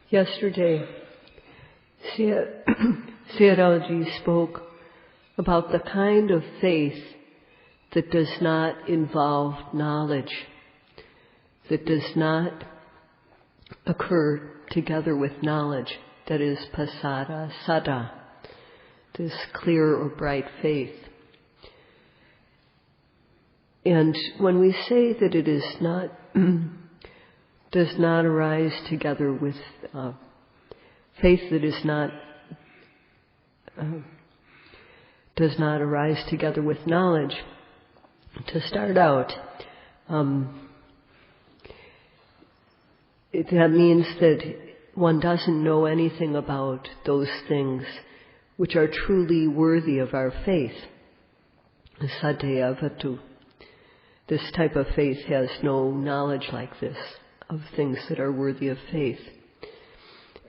Yesterday, Sayadaw spoke about the kind of faith that does not involve knowledge, that does not occur together with knowledge, that is pasada sada, this clear or bright faith. And when we say that it is not, does not arise together with faith that is not, does not arise together with knowledge, to start out, that means that one doesn't know anything about those things which are truly worthy of our faith. Sadhayavatu. This type of faith has no knowledge like this of things that are worthy of faith.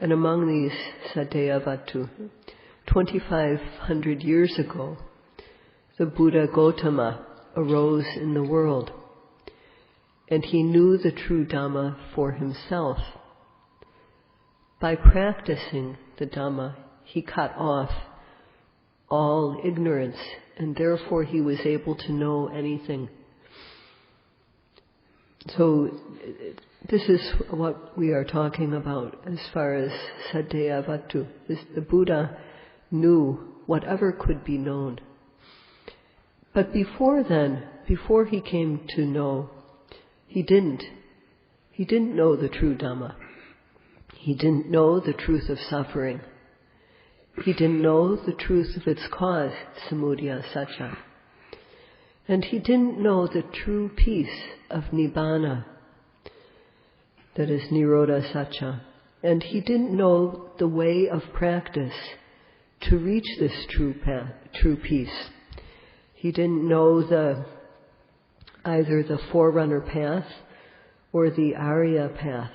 And among these Sadhayavatu, 2,500 years ago, the Buddha Gautama arose in the world, and he knew the true Dhamma for himself. By practicing the Dhamma, he cut off all ignorance, and therefore he was able to know anything. So this is what we are talking about as far as Sadhayavatu. The Buddha knew whatever could be known. But before then, before he came to know, he didn't know the true Dhamma. He didn't know the truth of suffering. He didn't know the truth of its cause, samudaya satcha. And he didn't know the true peace of nibbana, that is nirodha satcha. And he didn't know the way of practice to reach this true path, true peace. He didn't know either the forerunner path or the Arya path.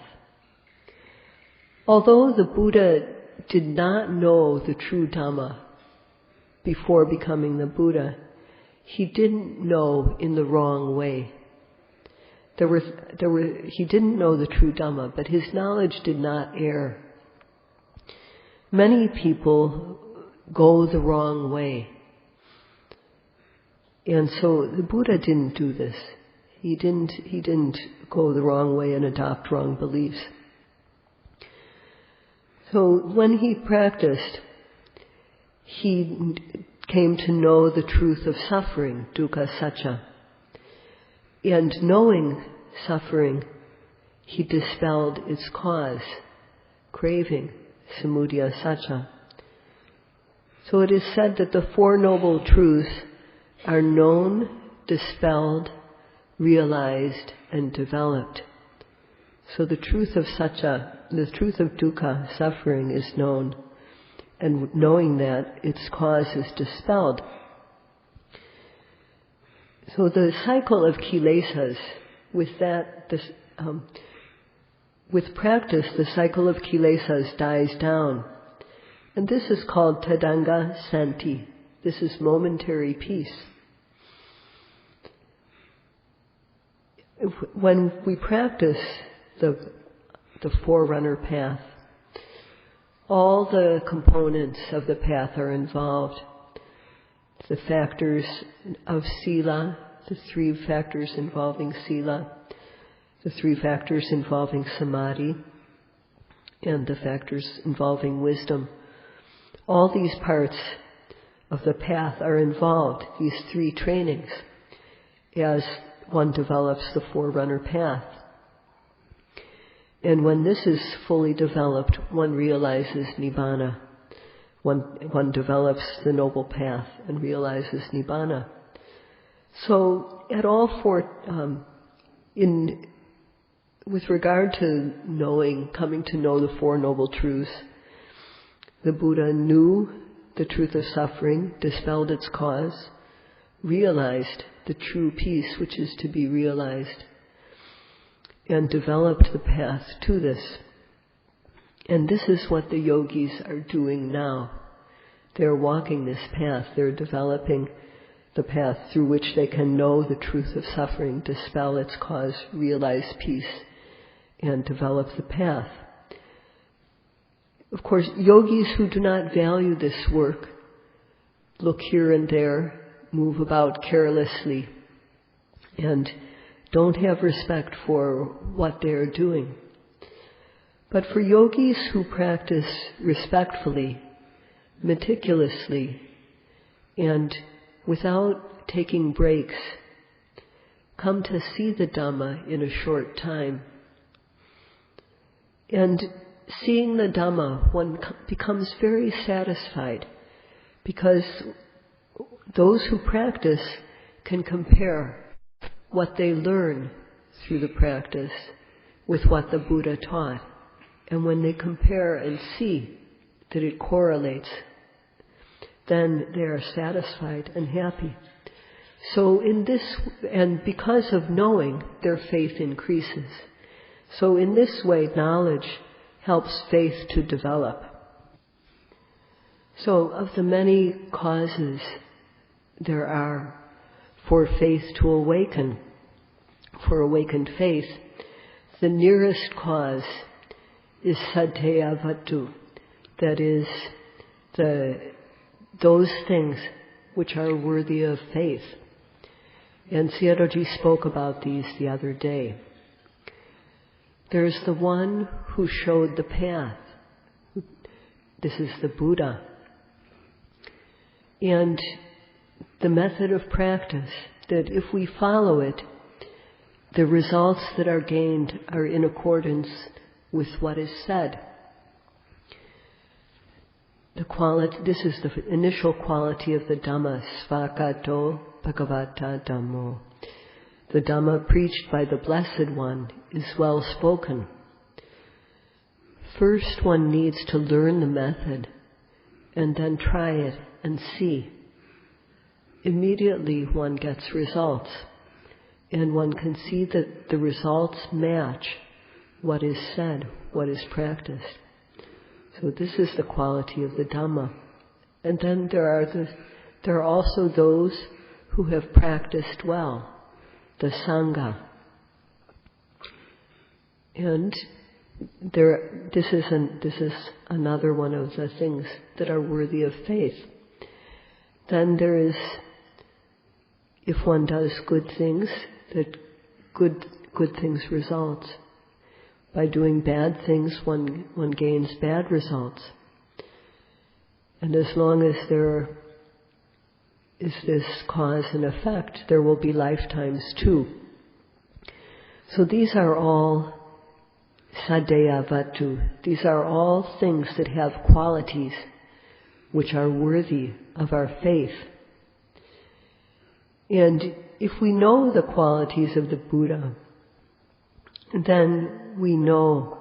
Although the Buddha did not know the true Dhamma before becoming the Buddha, he didn't know in the wrong way. He didn't know the true Dhamma, but his knowledge did not err. Many people go the wrong way. And so the Buddha didn't do this. He didn't go the wrong way and adopt wrong beliefs. So when he practiced, he came to know the truth of suffering, dukkha satcha. And knowing suffering, he dispelled its cause, craving, samudaya satcha. So it is said that the Four Noble Truths are known, dispelled, realized, and developed. So the truth of satcha, the truth of dukkha, suffering, is known. And knowing that, its cause is dispelled. So the cycle of kilesas, with practice, the cycle of kilesas dies down. And this is called tadanga santi. This is momentary peace. When we practice the forerunner path, all the components of the path are involved. The factors of sila, the three factors involving sila, the three factors involving samadhi, and the factors involving wisdom. All these parts of the path are involved, these three trainings, as one develops the forerunner path. And when this is fully developed, one realizes nibbana. One develops the noble path and realizes nibbana. So at all four, with regard to coming to know the Four Noble Truths, the Buddha knew the truth of suffering, dispelled its cause, realized the true peace which is to be realized, and developed the path to this. And this is what the yogis are doing now. They're walking this path. They're developing the path through which they can know the truth of suffering, dispel its cause, realize peace, and develop the path. Of course, yogis who do not value this work look here and there, move about carelessly, and don't have respect for what they are doing. But for yogis who practice respectfully, meticulously, and without taking breaks, come to see the Dhamma in a short time. And seeing the Dhamma, one becomes very satisfied, because those who practice can compare what they learn through the practice with what the Buddha taught. And when they compare and see that it correlates, then they are satisfied and happy. So in this, and because of knowing, their faith increases. So in this way, knowledge helps faith to develop. So of the many causes there are for faith to awaken, for awakened faith, the nearest cause is saddhayavatu, that is, those things which are worthy of faith. And Sayadaw spoke about these the other day. There's the one who showed the path. This is the Buddha. And the method of practice, that if we follow it, the results that are gained are in accordance with what is said. This is the initial quality of the Dhamma, svakato bhagavata dhammo. The Dhamma preached by the Blessed One is well spoken. First one needs to learn the method and then try it and see. Immediately one gets results, and one can see that the results match what is said, what is practiced. So this is the quality of the Dhamma. And then there are also those who have practiced well, the Sangha. And this is another one of the things that are worthy of faith. Then there is, if one does good things, that good things results. By doing bad things, one gains bad results. And as long as there is this cause and effect, there will be lifetimes too. So these are all saddhayavatu. These are all things that have qualities which are worthy of our faith. And if we know the qualities of the Buddha, then we know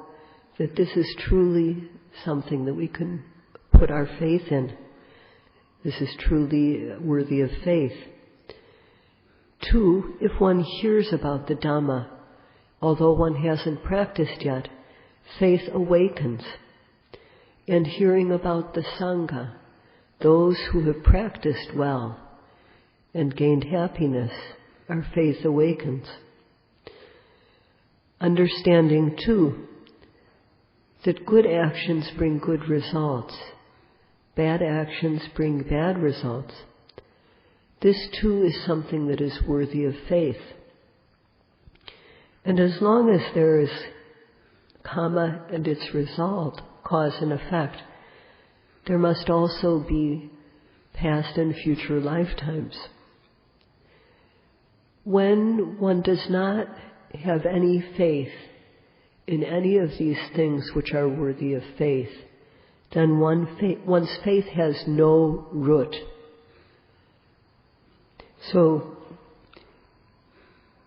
that this is truly something that we can put our faith in. This is truly worthy of faith. 2, if one hears about the Dhamma, although one hasn't practiced yet, faith awakens. And hearing about the Sangha, those who have practiced well and gained happiness, our faith awakens. Understanding too that good actions bring good results, bad actions bring bad results. This too is something that is worthy of faith. And as long as there is karma and its result, cause and effect, there must also be past and future lifetimes. When one does not have any faith in any of these things which are worthy of faith, then one's faith has no root. So,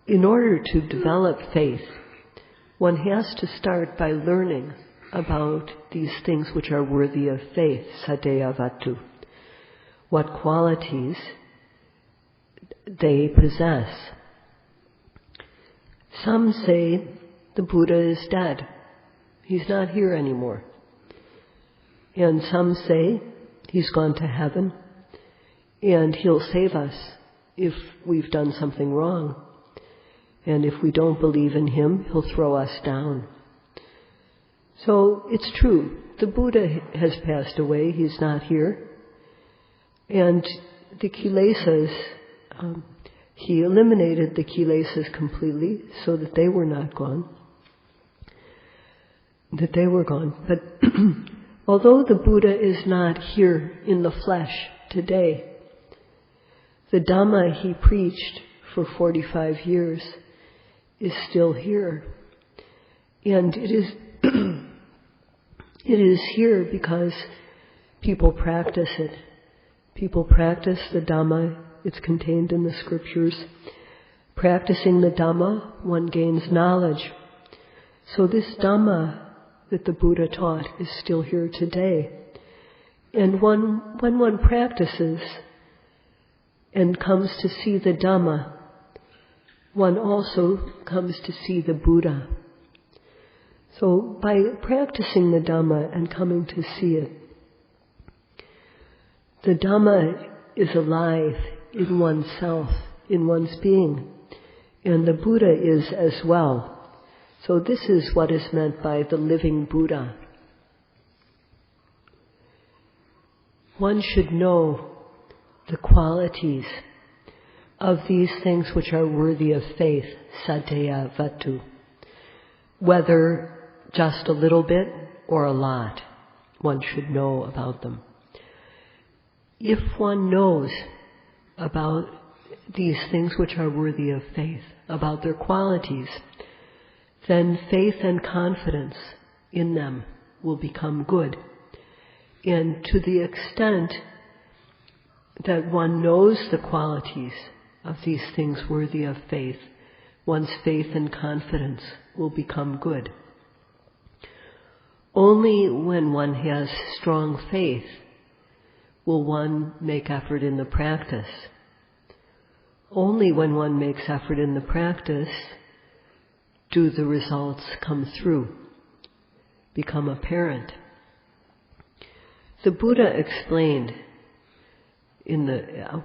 in order to develop faith, one has to start by learning about these things which are worthy of faith, saddhayavatu, what qualities they possess. Some say the Buddha is dead. He's not here anymore. And some say he's gone to heaven and he'll save us if we've done something wrong. And if we don't believe in him, he'll throw us down. So it's true, the Buddha has passed away, he's not here. And the kilesas, he eliminated the kilesas completely so that they were not gone. That they were gone. But although the Buddha is not here in the flesh today, the Dhamma he preached for 45 years is still here. And it is it is here because people practice it. People practice the Dhamma. It's contained in the scriptures. Practicing the Dhamma, one gains knowledge. So this Dhamma that the Buddha taught is still here today. And when one practices and comes to see the Dhamma, one also comes to see the Buddha. So by practicing the Dhamma and coming to see it, the Dhamma is alive in oneself, in one's being, and the Buddha is as well. So this is what is meant by the living Buddha. One should know the qualities of these things which are worthy of faith, Sayadaw, whether just a little bit or a lot, one should know about them. If one knows about these things which are worthy of faith, about their qualities, then faith and confidence in them will become good. And to the extent that one knows the qualities of these things worthy of faith, one's faith and confidence will become good. Only when one has strong faith will one make effort in the practice. Only when one makes effort in the practice do the results come through, become apparent. The Buddha explained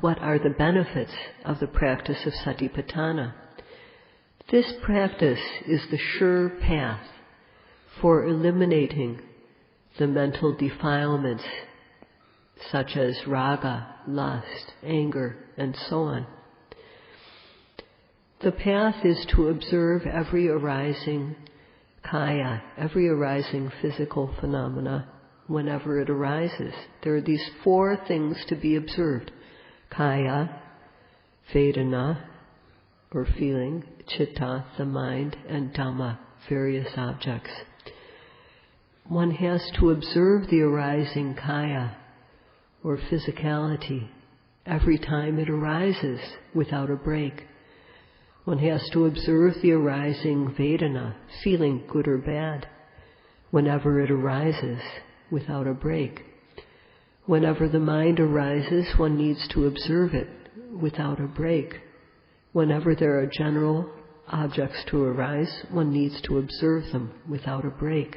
what are the benefits of the practice of Satipatthana. This practice is the sure path for eliminating the mental defilements such as raga, lust, anger, and so on. The path is to observe every arising kaya, every arising physical phenomena whenever it arises. There are these 4 things to be observed: kaya, vedana, or feeling, chitta, the mind, and dhamma, various objects. One has to observe the arising kaya, or physicality, every time it arises without a break. One has to observe the arising vedana, feeling good or bad, whenever it arises without a break. Whenever the mind arises, one needs to observe it without a break. Whenever there are general objects to arise, one needs to observe them without a break.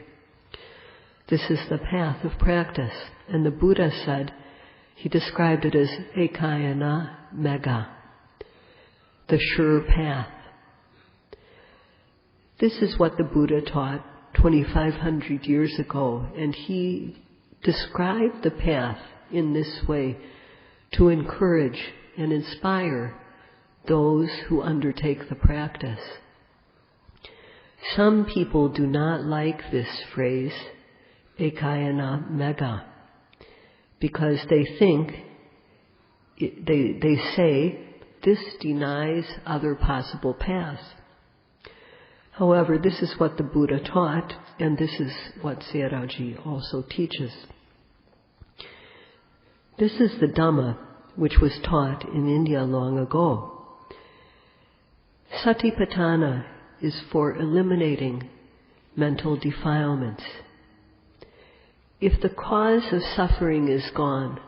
This is the path of practice. And the Buddha said, he described it as ekayana mega, the sure path. This is what the Buddha taught 2,500 years ago, and he described the path in this way to encourage and inspire those who undertake the practice. Some people do not like this phrase, ekayana mega, because they think, they say, this denies other possible paths. However, this is what the Buddha taught, and this is what Sayadaw also teaches. This is the Dhamma which was taught in India long ago. Satipatthana is for eliminating mental defilements. If the cause of suffering is gone,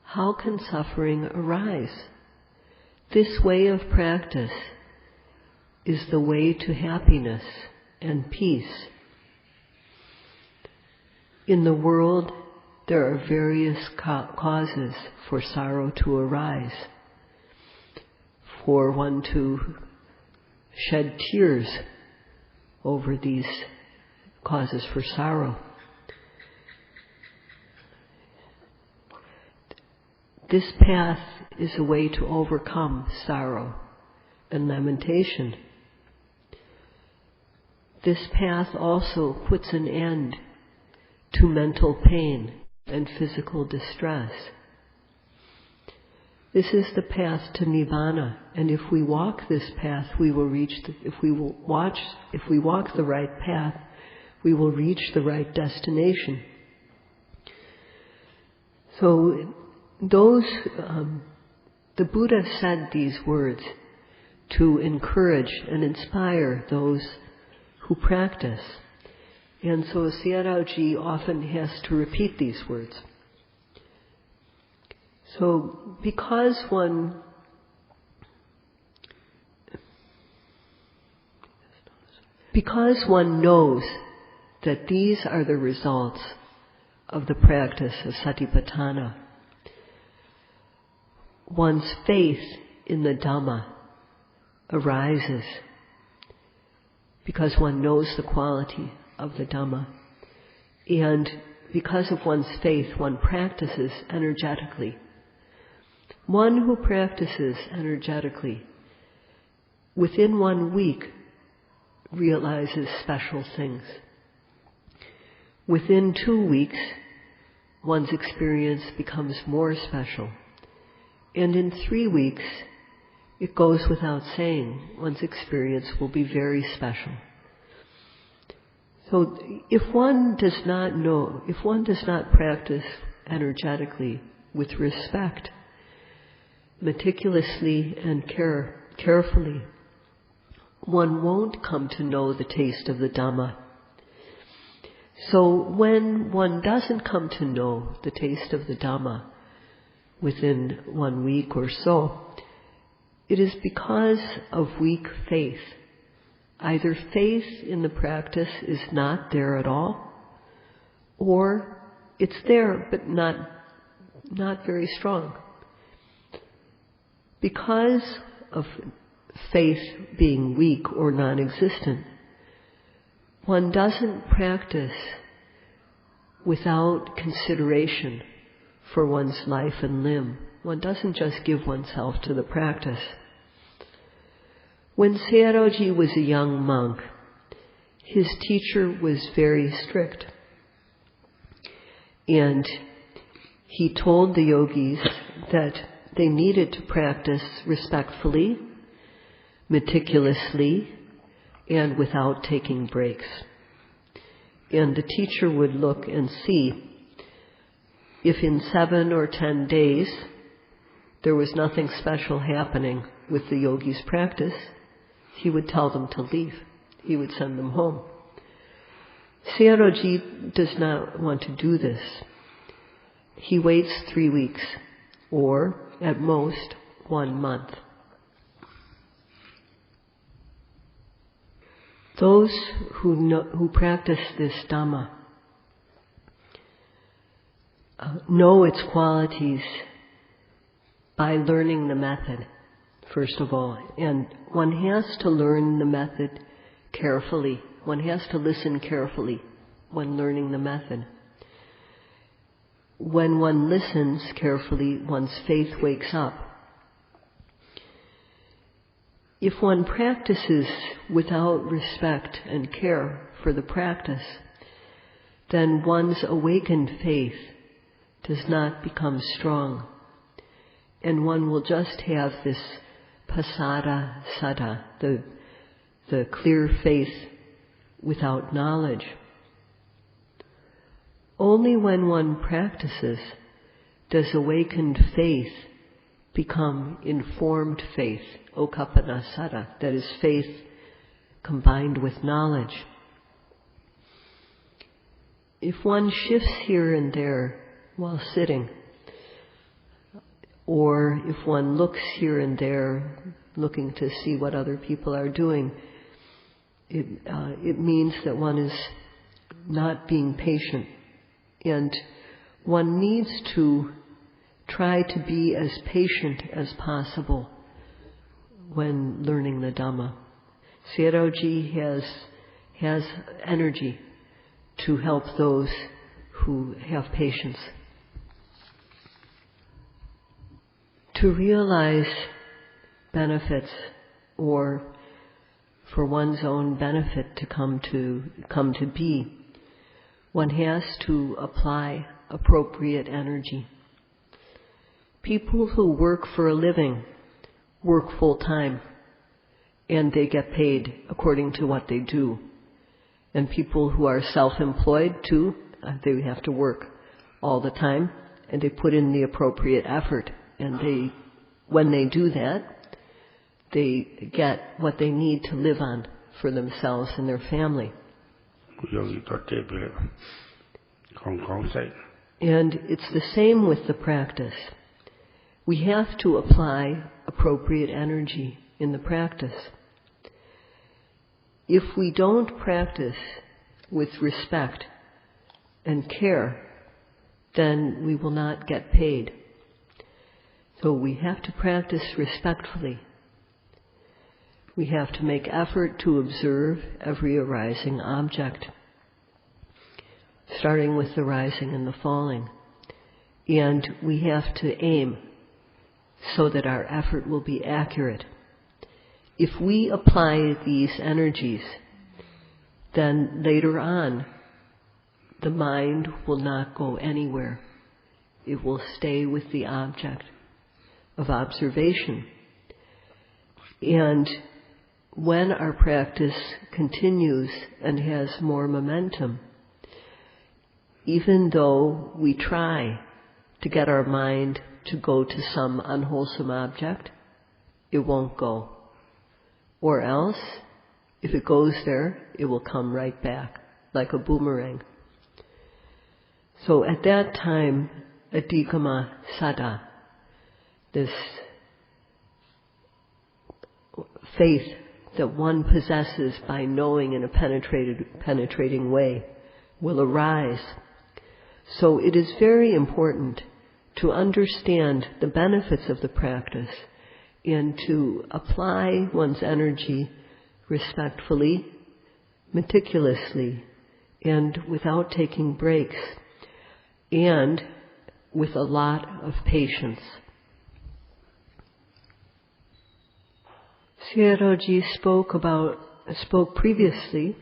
how can suffering arise? This way of practice is the way to happiness and peace. In the world, there are various causes for sorrow to arise, for one to shed tears over these causes for sorrow. This path is a way to overcome sorrow and lamentation. This path also puts an end to mental pain and physical distress. This is the path to Nibbana, and if we walk this path, we will reach. If we walk the right path, we will reach the right destination. So, the Buddha said these words to encourage and inspire those who practice. And so Sayadaw often has to repeat these words. So because one knows that these are the results of the practice of Satipatthana, one's faith in the Dhamma arises because one knows the quality of the Dhamma. And because of one's faith, one practices energetically. One who practices energetically within 1 week realizes special things. Within 2 weeks, one's experience becomes more special. And in 3 weeks, it goes without saying, one's experience will be very special. So if one does not practice energetically with respect, meticulously and carefully, one won't come to know the taste of the Dhamma. So when one doesn't come to know the taste of the Dhamma within 1 week or so, it is because of weak faith. Either faith in the practice is not there at all, or it's there but not very strong. Because of faith being weak or non-existent, one doesn't practice without consideration for one's life and limb. One doesn't just give oneself to the practice. When Sayadaw was a young monk, his teacher was very strict. And he told the yogis that they needed to practice respectfully, meticulously, and without taking breaks. And the teacher would look and see if in 7 or 10 days there was nothing special happening with the yogi's practice, he would tell them to leave. He would send them home. Sayadaw does not want to do this. He waits 3 weeks, or at most 1 month. Those who practice this Dhamma know its qualities by learning the method, first of all. And one has to learn the method carefully. One has to listen carefully when learning the method. When one listens carefully, one's faith wakes up. If one practices without respect and care for the practice, then one's awakened faith does not become strong. And one will just have this pasada sada, the clear faith without knowledge. Only when one practices does awakened faith become informed faith, okapana sada, that is faith combined with knowledge. If one shifts here and there while sitting, or if one looks here and there, looking to see what other people are doing, it means that one is not being patient. And one needs to try to be as patient as possible when learning the Dhamma. Sayadaw has energy to help those who have patience. To realize benefits, or for one's own benefit to come to be, one has to apply appropriate energy. People who work for a living work full time, and they get paid according to what they do. And people who are self-employed too, they have to work all the time, and they put in the appropriate effort. And when they do that, they get what they need to live on for themselves and their family. And it's the same with the practice. We have to apply appropriate energy in the practice. If we don't practice with respect and care, then we will not get paid. So we have to practice respectfully. We have to make effort to observe every arising object, starting with the rising and the falling. And we have to aim so that our effort will be accurate. If we apply these energies, then later on, the mind will not go anywhere. It will stay with the object of observation. And when our practice continues and has more momentum, even though we try to get our mind to go to some unwholesome object, it won't go. Or else, if it goes there, it will come right back, like a boomerang. So at that time, adhikama sada, this faith that one possesses by knowing in a penetrating way, will arise. So it is very important to understand the benefits of the practice and to apply one's energy respectfully, meticulously, and without taking breaks, and with a lot of patience. Sayadaw spoke previously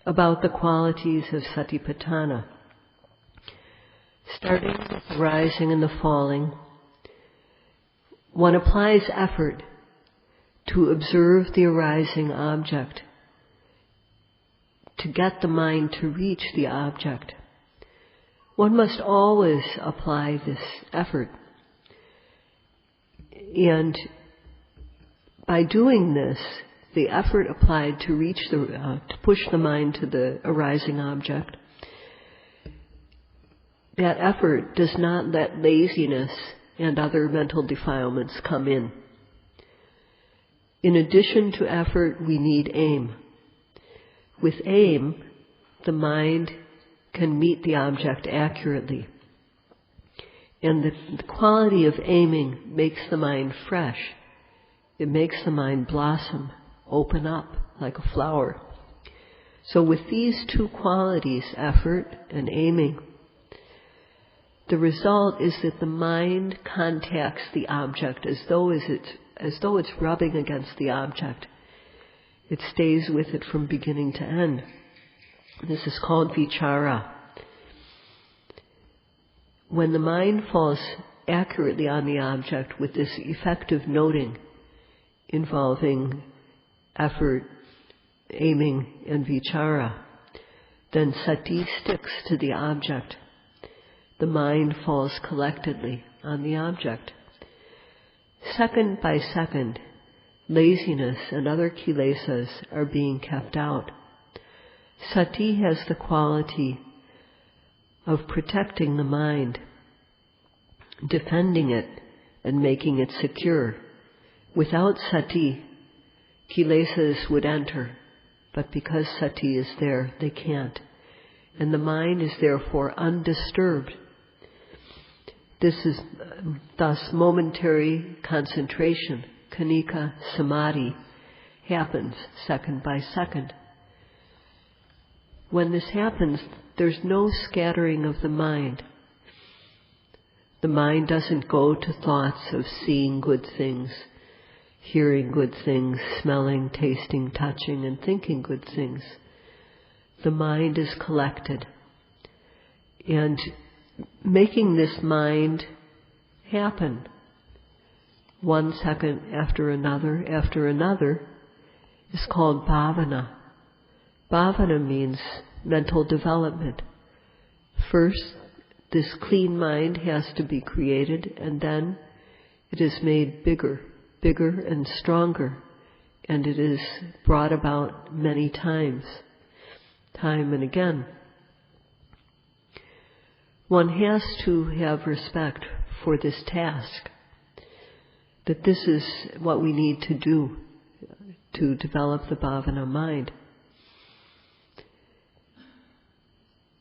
about the qualities of satipatthana. Starting with the rising and the falling, one applies effort to observe the arising object, to get the mind to reach the object. One must always apply this effort. And by doing this, the effort applied to reach to push the mind to the arising object, that effort does not let laziness and other mental defilements come in. In addition to effort, we need aim. With aim, the mind can meet the object accurately. And the quality of aiming makes the mind fresh. It makes the mind blossom, open up like a flower. So with these two qualities, effort and aiming, the result is that the mind contacts the object as though it's rubbing against the object. It stays with it from beginning to end. This is called vichara. When the mind falls accurately on the object with this effective noting involving effort, aiming, and vichara, then sati sticks to the object. The mind falls collectedly on the object. Second by second, laziness and other kilesas are being kept out. Sati has the quality of protecting the mind, defending it, and making it secure. Without sati, kilesas would enter, but because sati is there, they can't. And the mind is therefore undisturbed. This is thus momentary concentration, khanika samadhi, happens second by second. when this happens, there's no scattering of the mind. The mind doesn't go to thoughts of seeing good things, hearing good things, smelling, tasting, touching, and thinking good things. The mind is collected. And making this mind happen, one second after another, is called bhavana. Bhavana means mental development. First, this clean mind has to be created, and then it is made bigger and stronger, and it is brought about many times, time and again. One has to have respect for this task, that this is what we need to do to develop the bhavana mind.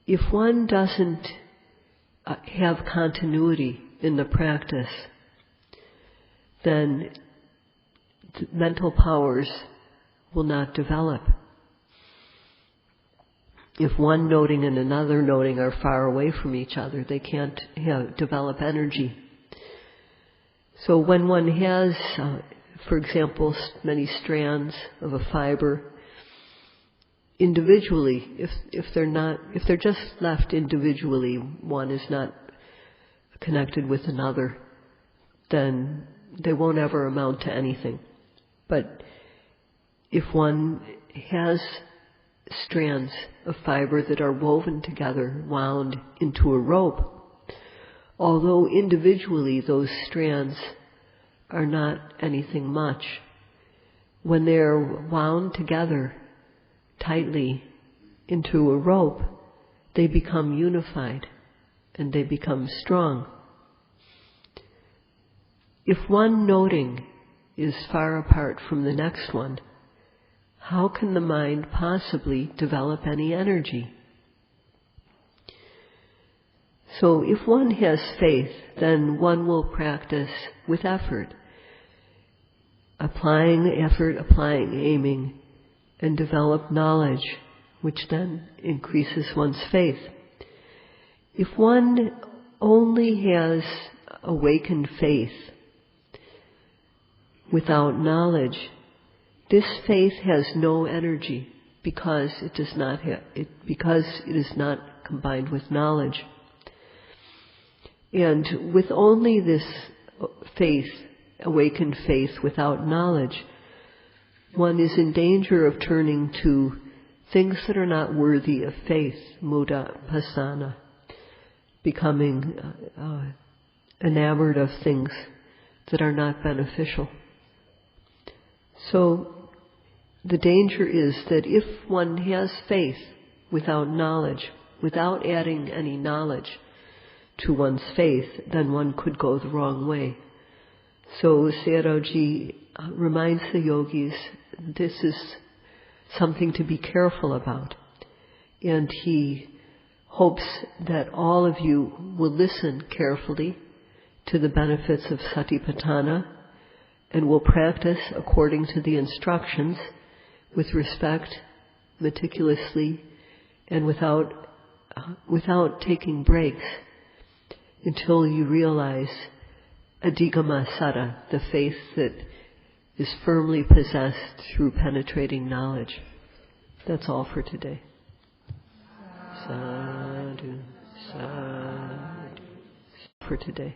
If one doesn't have continuity in the practice, then the mental powers will not develop. If one noting and another noting are far away from each other, they can't develop energy. So when one has, for example, many strands of a fiber, individually, if they're just left individually, one is not connected with another, then they won't ever amount to anything. But if one has strands of fiber that are woven together, wound into a rope, although individually those strands are not anything much, when they're wound together tightly into a rope, they become unified and they become strong. If one noting is far apart from the next one, how can the mind possibly develop any energy? So if one has faith, then one will practice with effort, applying effort, applying aiming, and develop knowledge, which then increases one's faith. If one only has awakened faith without knowledge, this faith has no energy because it is not combined with knowledge. And with only this faith, awakened faith without knowledge, one is in danger of turning to things that are not worthy of faith, muda pasana, becoming enamored of things that are not beneficial. So the danger is that if one has faith without knowledge, without adding any knowledge to one's faith, then one could go the wrong way. So Sayadaw reminds the yogis this is something to be careful about. And he hopes that all of you will listen carefully to the benefits of satipatthana and will practice according to the instructions with respect, meticulously, and without taking breaks until you realize adhigama sada, the faith that is firmly possessed through penetrating knowledge. That's all for today. Sadhu, sadhu. For today.